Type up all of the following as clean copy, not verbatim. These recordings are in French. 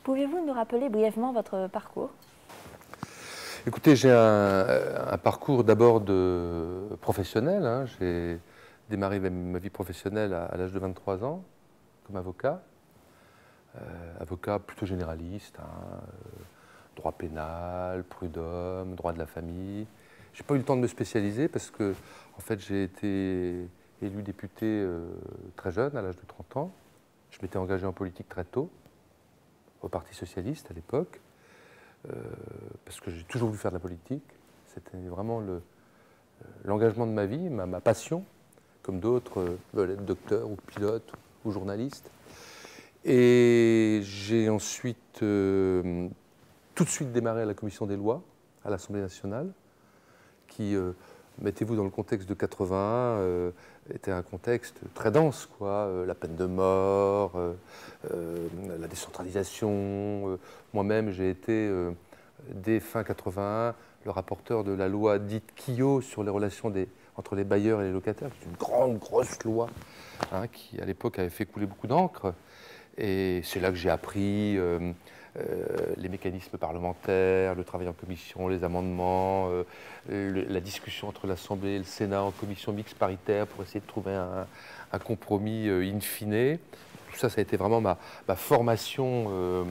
Pouvez-vous nous rappeler brièvement votre parcours? Écoutez, j'ai un parcours d'abord de professionnel, hein. J'ai démarré ma vie professionnelle à l'âge de 23 ans comme avocat. Avocat plutôt généraliste, hein, droit pénal, prud'homme, droit de la famille. Je n'ai pas eu le temps de me spécialiser parce que en fait, j'ai été élu député très jeune, à l'âge de 30 ans. Je m'étais engagé en politique très tôt, au Parti socialiste à l'époque. Parce que j'ai toujours voulu faire de la politique. C'était vraiment l'engagement de ma vie, ma passion, comme d'autres veulent être docteur ou pilote ou journaliste. Et j'ai ensuite tout de suite démarré à la commission des lois, à l'Assemblée nationale, qui, mettez-vous dans le contexte de 81, était un contexte très dense, quoi. La peine de mort, la décentralisation. Moi-même, j'ai été, dès fin 81, le rapporteur de la loi dite Quillot sur les relations entre les bailleurs et les locataires. C'est une grande, grosse loi, hein, qui, à l'époque, avait fait couler beaucoup d'encre. Et c'est là que j'ai appris les mécanismes parlementaires, le travail en commission, les amendements, la discussion entre l'Assemblée et le Sénat en commission mixte paritaire pour essayer de trouver un compromis in fine. Tout ça, ça a été vraiment ma formation,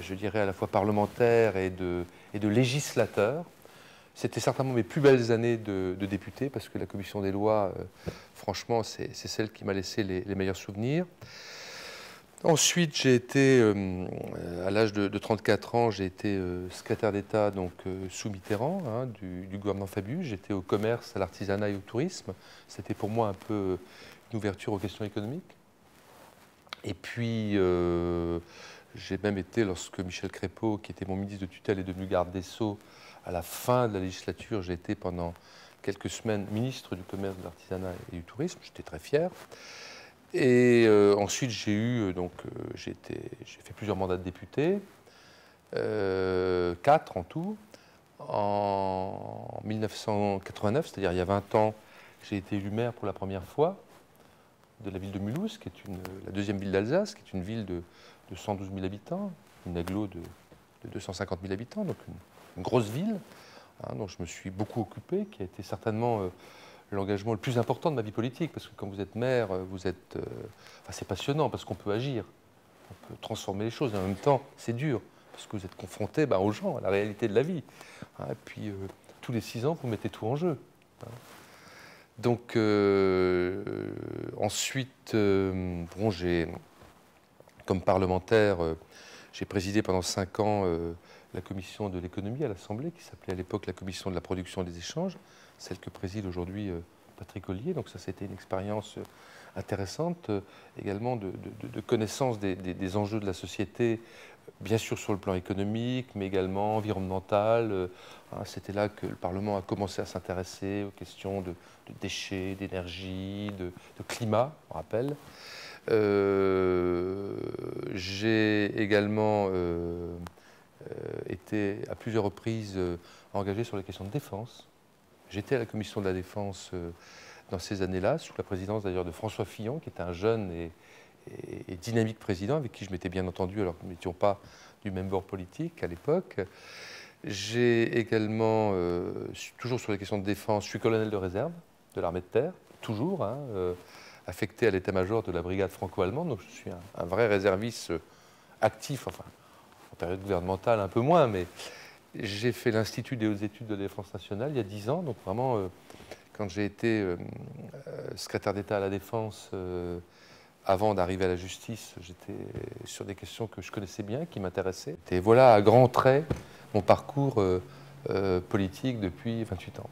je dirais, à la fois parlementaire et de législateur. C'était certainement mes plus belles années de député, parce que la commission des lois, franchement, c'est celle qui m'a laissé les meilleurs souvenirs. Ensuite, j'ai été, à l'âge de 34 ans, j'ai été secrétaire d'État sous Mitterrand, hein, du gouvernement Fabius. J'étais au commerce, à l'artisanat et au tourisme. C'était pour moi un peu une ouverture aux questions économiques. Et puis, j'ai même été, lorsque Michel Crépeau, qui était mon ministre de tutelle, est devenu garde des Sceaux, à la fin de la législature, j'ai été pendant quelques semaines ministre du commerce, de l'artisanat et du tourisme. J'étais très fier. Et ensuite, j'ai fait plusieurs mandats de député, 4 en tout. En 1989, c'est-à-dire il y a 20 ans, j'ai été élu maire pour la première fois de la ville de Mulhouse, qui est la deuxième ville d'Alsace, qui est une ville de 112 000 habitants, une agglomération de 250 000 habitants, donc une grosse ville, hein, dont je me suis beaucoup occupé, qui a été certainement l'engagement le plus important de ma vie politique, parce que quand vous êtes maire, c'est passionnant, parce qu'on peut agir, on peut transformer les choses, et en même temps, c'est dur, parce que vous êtes confronté aux gens, à la réalité de la vie. Hein, et puis, tous les 6 ans, vous mettez tout en jeu. Hein. Donc, ensuite, comme parlementaire, j'ai présidé pendant 5 ans la commission de l'économie à l'Assemblée, qui s'appelait à l'époque la commission de la production et des échanges, celle que préside aujourd'hui Patrick Ollier. Donc ça, c'était une expérience intéressante, également de connaissance des enjeux de la société, bien sûr sur le plan économique, mais également environnemental. C'était là que le Parlement a commencé à s'intéresser aux questions de déchets, d'énergie, de climat, on rappelle. J'ai également été à plusieurs reprises engagé sur les questions de défense. J'étais à la commission de la défense dans ces années-là, sous la présidence d'ailleurs de François Fillon, qui était un jeune et dynamique président, avec qui je m'étais bien entendu alors que nous n'étions pas du même bord politique à l'époque. J'ai également, toujours sur les questions de défense, je suis colonel de réserve de l'armée de terre, toujours, hein, affecté à l'état-major de la brigade franco-allemande, donc je suis un vrai réserviste actif, enfin, en période gouvernementale un peu moins, mais j'ai fait l'Institut des hautes études de la défense nationale il y a 10 ans, donc vraiment, quand j'ai été secrétaire d'État à la défense, avant d'arriver à la justice, j'étais sur des questions que je connaissais bien, qui m'intéressaient. Et voilà, à grands traits, mon parcours politique depuis 28 ans.